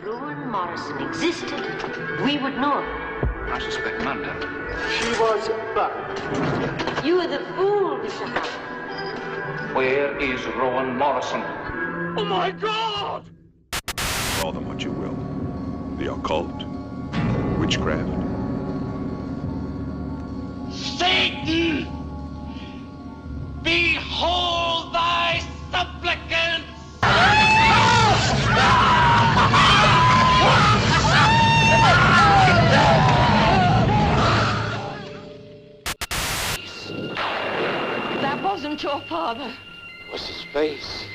Rowan Morrison existed, we would know. I suspect none did. She was burned. You are the fool, Mr. Howard. Where is Rowan Morrison? Oh my God! Call them what you will. The occult, witchcraft. Satan! Behold thy supplicants! That wasn't your father. What's his face?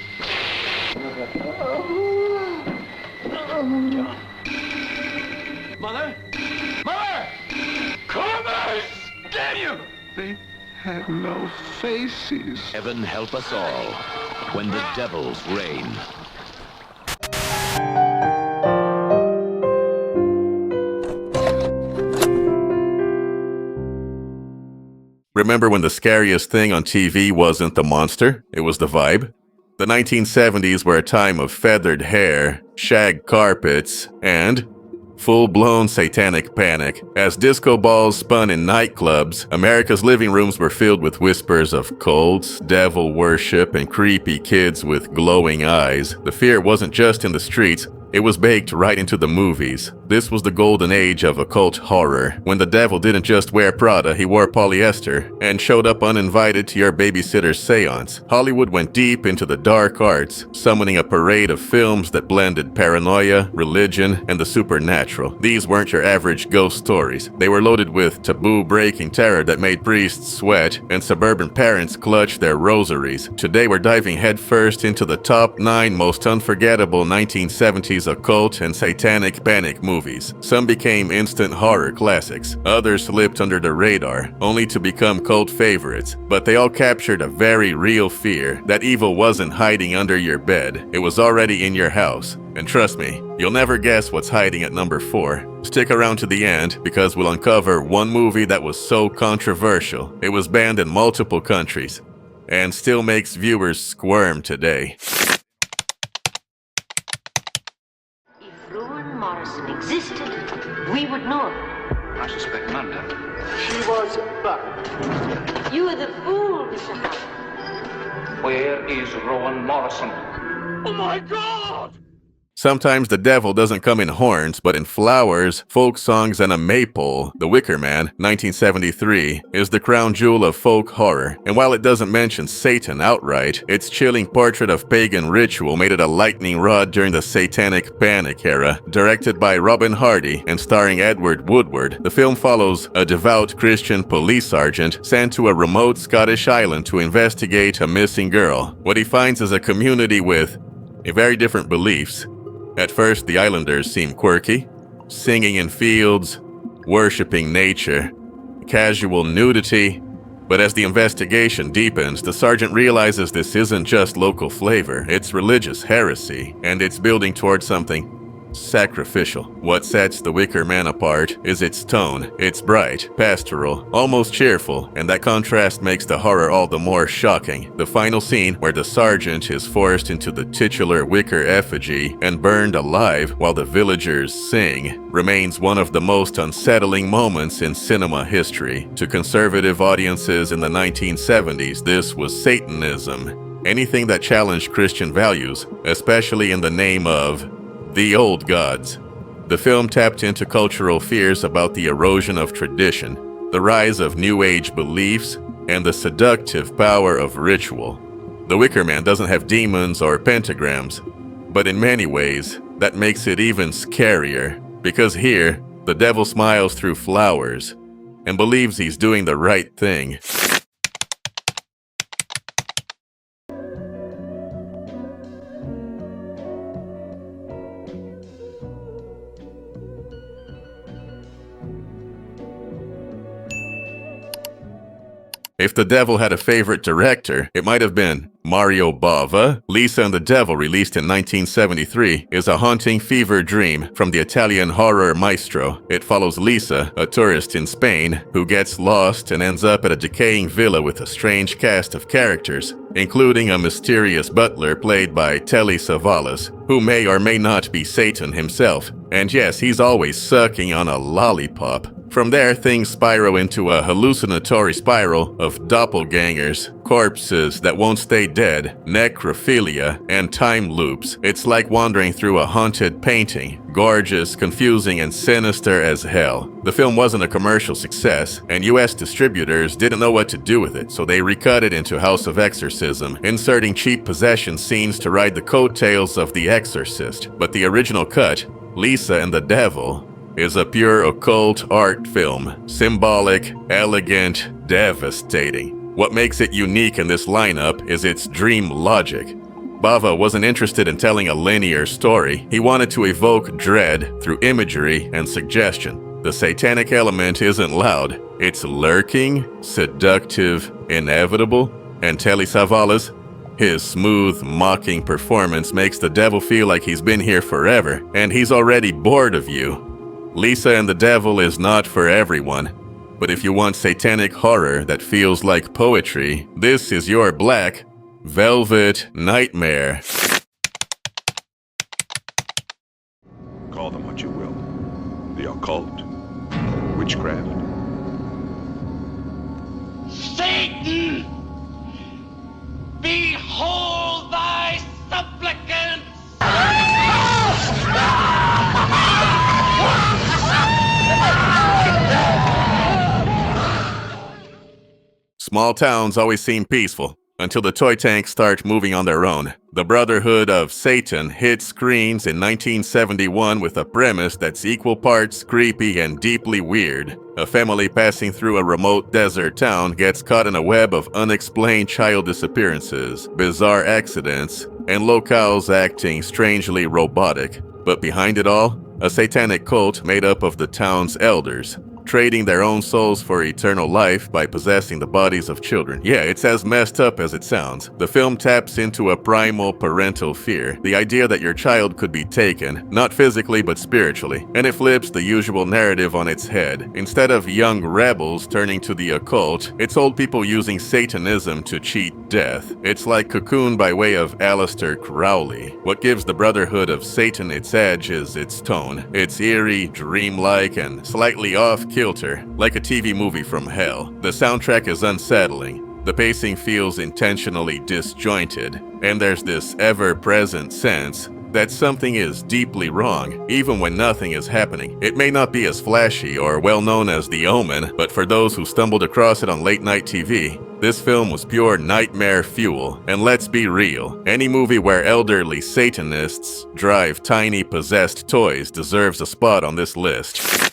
Mother? Mother! Corvus! Damn you! They had no faces. Heaven help us all when the devils reign. Remember when the scariest thing on TV wasn't the monster, it was the vibe? The 1970s were a time of feathered hair, shag carpets, and full-blown satanic panic. As disco balls spun in nightclubs, America's living rooms were filled with whispers of cults, devil worship, and creepy kids with glowing eyes. The fear wasn't just in the streets, it was baked right into the movies. This was the golden age of occult horror, when the devil didn't just wear Prada, he wore polyester, and showed up uninvited to your babysitter's seance. Hollywood went deep into the dark arts, summoning a parade of films that blended paranoia, religion, and the supernatural. These weren't your average ghost stories. They were loaded with taboo-breaking terror that made priests sweat and suburban parents clutch their rosaries. Today we're diving headfirst into the top 9 most unforgettable 1970s occult and satanic panic movies. Some became instant horror classics. Others slipped under the radar, only to become cult favorites. But they all captured a very real fear that evil wasn't hiding under your bed. It was already in your house. And trust me, you'll never guess what's hiding at number 4. Stick around to the end, because we'll uncover one movie that was so controversial. It was banned in multiple countries, and still makes viewers squirm today. Morrison existed, we would know. I suspect none did. She was burned. You are the fool, Mr. Howard. Where is Rowan Morrison? Oh my God! Sometimes the devil doesn't come in horns, but in flowers, folk songs, and a maypole. The Wicker Man, 1973, is the crown jewel of folk horror. And while it doesn't mention Satan outright, its chilling portrait of pagan ritual made it a lightning rod during the Satanic Panic era. Directed by Robin Hardy and starring Edward Woodward, the film follows a devout Christian police sergeant sent to a remote Scottish island to investigate a missing girl. What he finds is a community with very different beliefs. At first, the islanders seem quirky, singing in fields, worshipping nature, casual nudity. But as the investigation deepens, the sergeant realizes this isn't just local flavor, it's religious heresy, and it's building towards something sacrificial. What sets The Wicker Man apart is its tone. It's bright, pastoral, almost cheerful, and that contrast makes the horror all the more shocking. The final scene, where the sergeant is forced into the titular wicker effigy and burned alive while the villagers sing, remains one of the most unsettling moments in cinema history. To conservative audiences in the 1970s, this was Satanism. Anything that challenged Christian values, especially in the name of the old gods. The film tapped into cultural fears about the erosion of tradition, the rise of New Age beliefs, and the seductive power of ritual. The Wicker Man doesn't have demons or pentagrams, but in many ways, that makes it even scarier, because here, the devil smiles through flowers and believes he's doing the right thing. If the devil had a favorite director, it might have been Mario Bava, Lisa and the Devil, released in 1973, is a haunting fever dream from the Italian horror maestro. It follows Lisa, a tourist in Spain, who gets lost and ends up at a decaying villa with a strange cast of characters, including a mysterious butler played by Telly Savalas, who may or may not be Satan himself. And yes, he's always sucking on a lollipop. From there, things spiral into a hallucinatory spiral of doppelgangers, corpses that won't stay dead, necrophilia, and time loops. It's like wandering through a haunted painting, gorgeous, confusing, and sinister as hell. The film wasn't a commercial success, and US distributors didn't know what to do with it, so they recut it into House of Exorcism, inserting cheap possession scenes to ride the coattails of The Exorcist. But the original cut, Lisa and the Devil, is a pure occult art film. Symbolic, elegant, devastating. What makes it unique in this lineup is its dream logic. Bava wasn't interested in telling a linear story. He wanted to evoke dread through imagery and suggestion. The satanic element isn't loud. It's lurking, seductive, inevitable. And Telly Savalas, his smooth, mocking performance makes the devil feel like he's been here forever, and he's already bored of you. Lisa and the Devil is not for everyone, but if you want satanic horror that feels like poetry, this is your black velvet nightmare. Call them what you will. The occult, witchcraft. Satan! Behold thy supplicants! Small towns always seem peaceful, until the toy tanks start moving on their own. The Brotherhood of Satan hit screens in 1971 with a premise that's equal parts creepy and deeply weird. A family passing through a remote desert town gets caught in a web of unexplained child disappearances, bizarre accidents, and locales acting strangely robotic. But behind it all, a satanic cult made up of the town's elders, trading their own souls for eternal life by possessing the bodies of children. Yeah, it's as messed up as it sounds. The film taps into a primal parental fear, the idea that your child could be taken, not physically but spiritually, and it flips the usual narrative on its head. Instead of young rebels turning to the occult, it's old people using Satanism to cheat death. It's like Cocoon by way of Aleister Crowley. What gives the Brotherhood of Satan its edge is its tone. It's eerie, dreamlike, and slightly off-kilter, like a TV movie from hell. The soundtrack is unsettling. The pacing feels intentionally disjointed, and there's this ever-present sense that something is deeply wrong, even when nothing is happening. It may not be as flashy or well-known as The Omen, but for those who stumbled across it on late-night TV, this film was pure nightmare fuel. And let's be real, any movie where elderly Satanists drive tiny possessed toys deserves a spot on this list.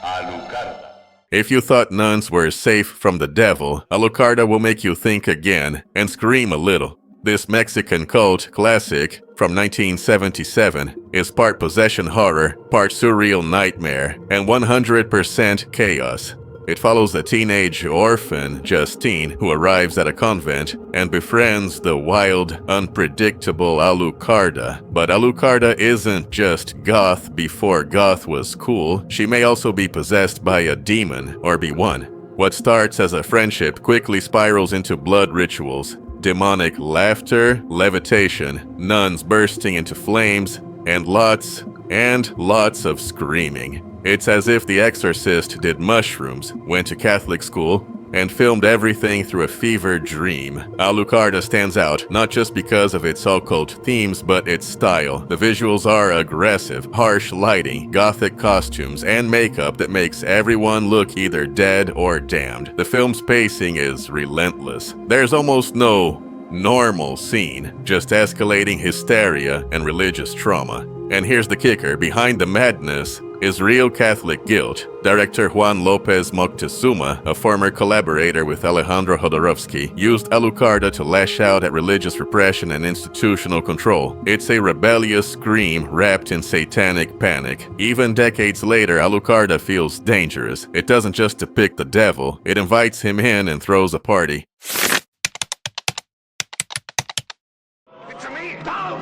Alucarda. If you thought nuns were safe from the devil, Alucarda will make you think again and scream a little. This Mexican cult classic from 1977 is part possession horror, part surreal nightmare, and 100% chaos. It follows a teenage orphan, Justine, who arrives at a convent and befriends the wild, unpredictable Alucarda. But Alucarda isn't just goth before goth was cool. She may also be possessed by a demon, or be one. What starts as a friendship quickly spirals into blood rituals, demonic laughter, levitation, nuns bursting into flames, and lots of screaming. It's as if The Exorcist did mushrooms, went to Catholic school, and filmed everything through a fever dream. Alucarda stands out, not just because of its occult themes, but its style. The visuals are aggressive, harsh lighting, gothic costumes, and makeup that makes everyone look either dead or damned. The film's pacing is relentless. There's almost no normal scene, just escalating hysteria and religious trauma. And here's the kicker, behind the madness, is real Catholic guilt. Director Juan Lopez Moctezuma, a former collaborator with Alejandro Jodorowsky, used Alucarda to lash out at religious repression and institutional control. It's a rebellious scream wrapped in satanic panic. Even decades later, Alucarda feels dangerous. It doesn't just depict the devil, it invites him in and throws a party. It's me, Donald!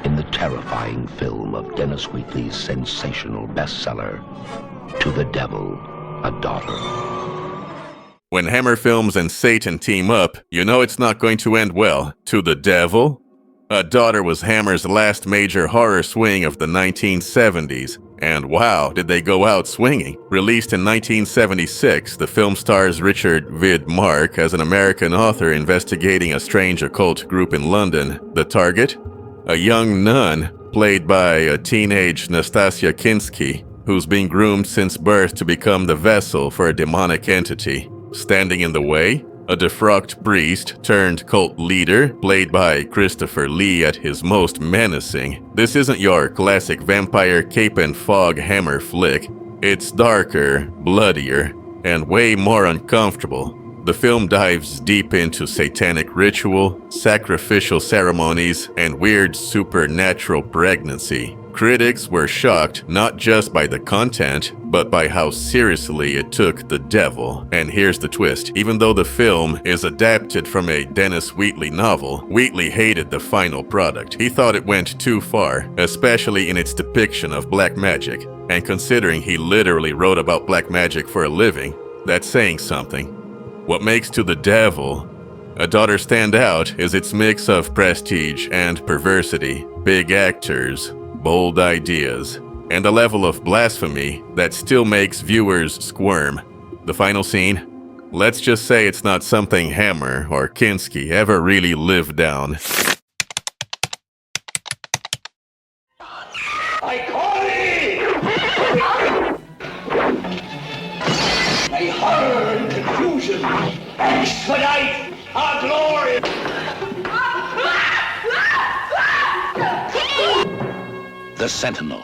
In the terrifying film of Dennis Wheatley's sensational bestseller, To the Devil, a Daughter. When Hammer Films and Satan team up, you know it's not going to end well. To the Devil? A Daughter was Hammer's last major horror swing of the 1970s. And wow, did they go out swinging. Released in 1976, the film stars Richard Widmark as an American author investigating a strange occult group in London. The target? A young nun, played by a teenage Nastasia Kinski, who's been groomed since birth to become the vessel for a demonic entity. Standing in the way? A defrocked priest turned cult leader, played by Christopher Lee at his most menacing. This isn't your classic vampire cape and fog Hammer flick. It's darker, bloodier, and way more uncomfortable. The film dives deep into satanic ritual, sacrificial ceremonies, and weird supernatural pregnancy. Critics were shocked not just by the content, but by how seriously it took the devil. And here's the twist. Even though the film is adapted from a Dennis Wheatley novel, Wheatley hated the final product. He thought it went too far, especially in its depiction of black magic. And considering he literally wrote about black magic for a living, that's saying something. What makes To the Devil, a Daughter stand out is its mix of prestige and perversity, big actors, bold ideas, and a level of blasphemy that still makes viewers squirm. The final scene? Let's just say it's not something Hammer or Kinski ever really lived down. I call it! May horror and confusion expedite our glory! The Sentinel.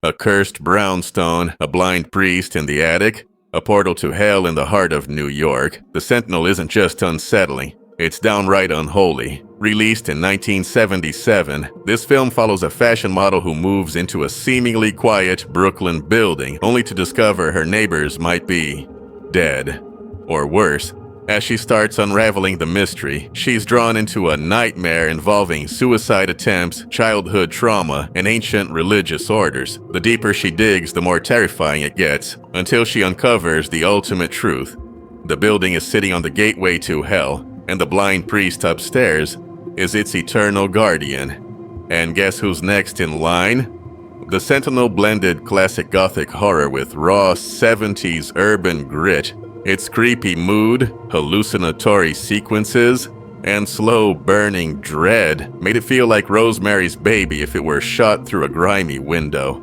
A cursed brownstone, a blind priest in the attic, a portal to hell in the heart of New York. The Sentinel isn't just unsettling, it's downright unholy. Released in 1977, this film follows a fashion model who moves into a seemingly quiet Brooklyn building, only to discover her neighbors might be dead. Or worse. As she starts unraveling the mystery, she's drawn into a nightmare involving suicide attempts, childhood trauma, and ancient religious orders. The deeper she digs, the more terrifying it gets, until she uncovers the ultimate truth. The building is sitting on the gateway to hell, and the blind priest upstairs is its eternal guardian. And guess who's next in line? The Sentinel blended classic gothic horror with raw 70s urban grit. Its creepy mood, hallucinatory sequences, and slow burning dread made it feel like Rosemary's Baby if it were shot through a grimy window.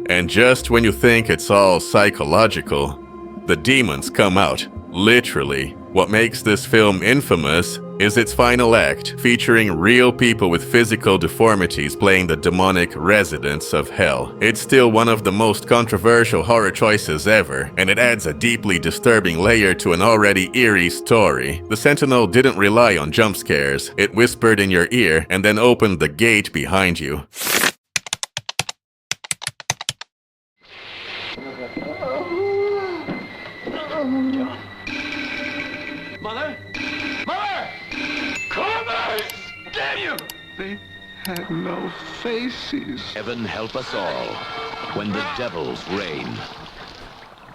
And just when you think it's all psychological, the demons come out, literally. What makes this film infamous is its final act, featuring real people with physical deformities playing the demonic residents of hell. It's still one of the most controversial horror choices ever, and it adds a deeply disturbing layer to an already eerie story. The Sentinel didn't rely on jump scares. It whispered in your ear and then opened the gate behind you. Mother? Mother! Corvus! Damn you! They had no faces. Heaven help us all when the devils reign.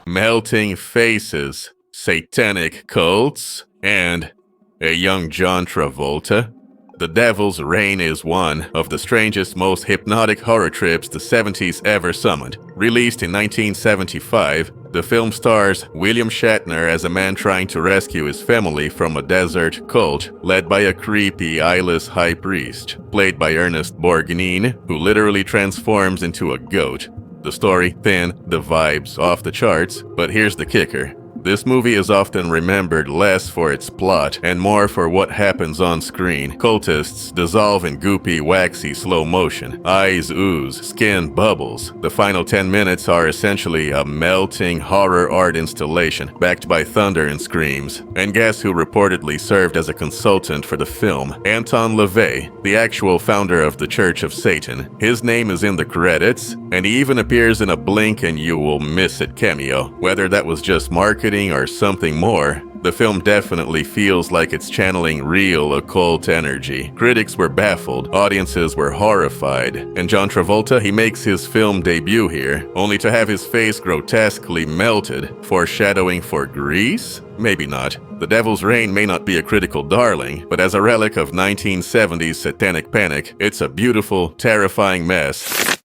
Melting faces, satanic cults, and a young John Travolta. The Devil's Reign is one of the strangest, most hypnotic horror trips the 70s ever summoned. Released in 1975, the film stars William Shatner as a man trying to rescue his family from a desert cult led by a creepy, eyeless high priest, played by Ernest Borgnine, who literally transforms into a goat. The story, thin, the vibes, off the charts, but here's the kicker. This movie is often remembered less for its plot and more for what happens on screen. Cultists dissolve in goopy, waxy slow motion. Eyes ooze, skin bubbles. The final 10 minutes are essentially a melting horror art installation, backed by thunder and screams. And guess who reportedly served as a consultant for the film? Anton LaVey, the actual founder of the Church of Satan. His name is in the credits, and he even appears in a blink and you will miss it cameo. Whether that was just marketing or something more, the film definitely feels like it's channeling real occult energy. Critics were baffled, audiences were horrified, and John Travolta, he makes his film debut here, only to have his face grotesquely melted, foreshadowing for Grease? Maybe not. The Devil's Reign may not be a critical darling, but as a relic of 1970s Satanic Panic, it's a beautiful, terrifying mess.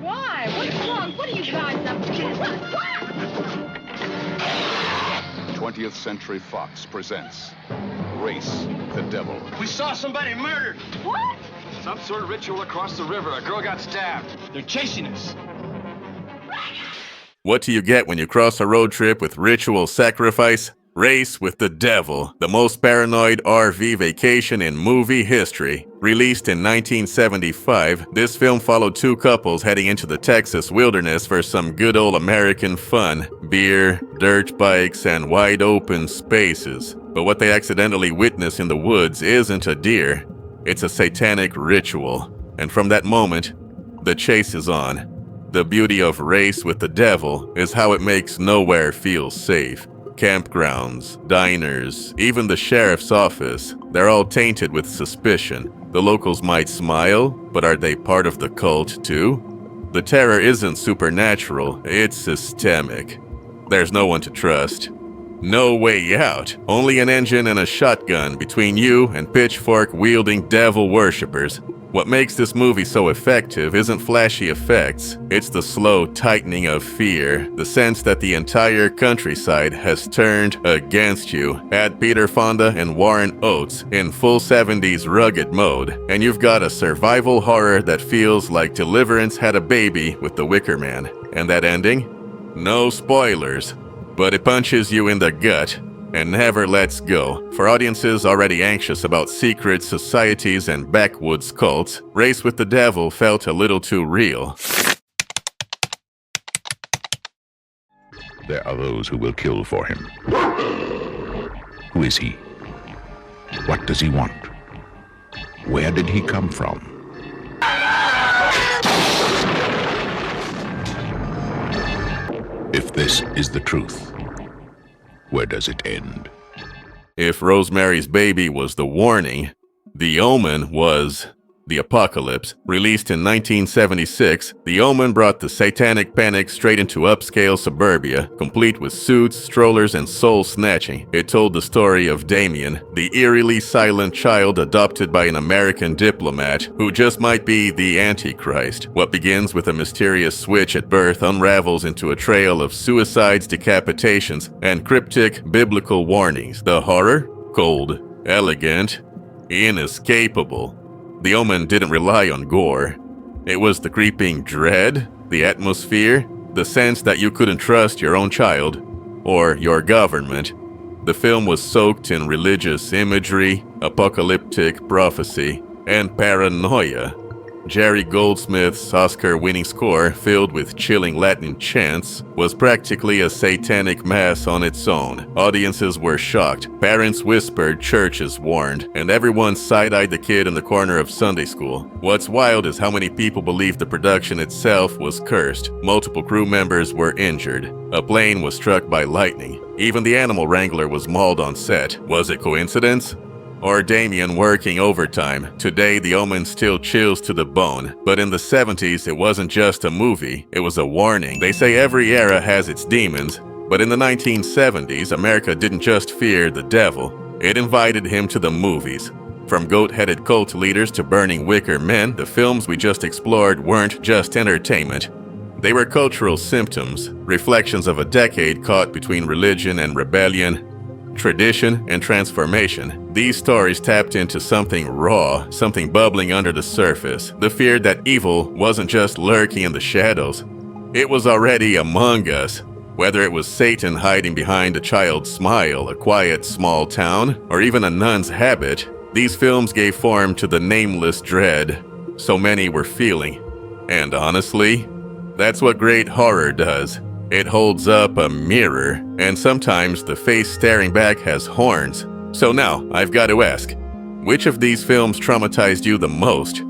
Why? What's wrong? What are you guys up to? 20th Century Fox presents Race the Devil. We saw somebody murdered. What? Some sort of ritual across the river. A girl got stabbed. They're chasing us. What do you get when you cross a road trip with ritual sacrifice? Race with the Devil, the most paranoid RV vacation in movie history. Released in 1975, this film followed two couples heading into the Texas wilderness for some good old American fun. Beer, dirt bikes, and wide open spaces. But what they accidentally witness in the woods isn't a deer, it's a satanic ritual. And from that moment, the chase is on. The beauty of Race with the Devil is how it makes nowhere feel safe. Campgrounds, diners, even the sheriff's office, they're all tainted with suspicion. The locals might smile, but are they part of the cult too? The terror isn't supernatural, it's systemic. There's no one to trust. No way out. Only an engine and a shotgun between you and pitchfork-wielding devil worshippers. What makes this movie so effective isn't flashy effects, it's the slow tightening of fear, the sense that the entire countryside has turned against you. Add Peter Fonda and Warren Oates in full 70s rugged mode, and you've got a survival horror that feels like Deliverance had a baby with the Wicker Man. And that ending? No spoilers, but it punches you in the gut and never lets go. For audiences already anxious about secret societies and backwoods cults, Race with the Devil felt a little too real. There are those who will kill for him. Who is he? What does he want? Where did he come from? If this is the truth, where does it end? If Rosemary's Baby was the warning, The Omen was the apocalypse. Released in 1976, The Omen brought the Satanic Panic straight into upscale suburbia, complete with suits, strollers, and soul-snatching. It told the story of Damien, the eerily silent child adopted by an American diplomat who just might be the Antichrist. What begins with a mysterious switch at birth unravels into a trail of suicides, decapitations, and cryptic biblical warnings. The horror? Cold, elegant, inescapable. The Omen didn't rely on gore. It was the creeping dread, the atmosphere, the sense that you couldn't trust your own child or your government. The film was soaked in religious imagery, apocalyptic prophecy, and paranoia. Jerry Goldsmith's Oscar-winning score, filled with chilling Latin chants, was practically a satanic mass on its own. Audiences were shocked, parents whispered, churches warned, and everyone side-eyed the kid in the corner of Sunday school. What's wild is how many people believed the production itself was cursed. Multiple crew members were injured. A plane was struck by lightning. Even the animal wrangler was mauled on set. Was it coincidence? Or Damien working overtime? Today, The Omen still chills to the bone. But in the 70s, it wasn't just a movie, it was a warning. They say every era has its demons, but in the 1970s, America didn't just fear the devil, it invited him to the movies. From goat-headed cult leaders to burning wicker men, the films we just explored weren't just entertainment. They were cultural symptoms, reflections of a decade caught between religion and rebellion, tradition, and transformation. These stories tapped into something raw, something bubbling under the surface. The fear that evil wasn't just lurking in the shadows. It was already among us. Whether it was Satan hiding behind a child's smile, a quiet small town, or even a nun's habit, these films gave form to the nameless dread so many were feeling. And honestly, that's what great horror does. It holds up a mirror, and sometimes the face staring back has horns. So now, I've got to ask, which of these films traumatized you the most?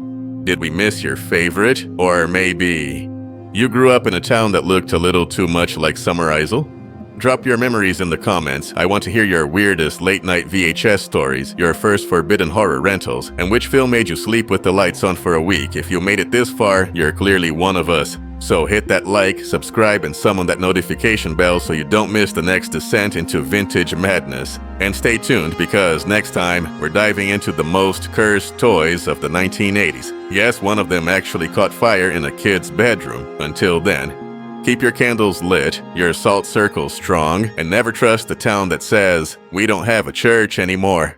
Did we miss your favorite? Or maybe you grew up in a town that looked a little too much like Summer Isle? Drop your memories in the comments. I want to hear your weirdest late-night VHS stories, your first forbidden horror rentals, and which film made you sleep with the lights on for a week. If you made it this far, you're clearly one of us. So hit that like, subscribe, and summon that notification bell so you don't miss the next descent into vintage madness. And stay tuned because next time, we're diving into the most cursed toys of the 1980s. Yes, one of them actually caught fire in a kid's bedroom. Until then, keep your candles lit, your assault circles strong, and never trust the town that says, "We don't have a church anymore."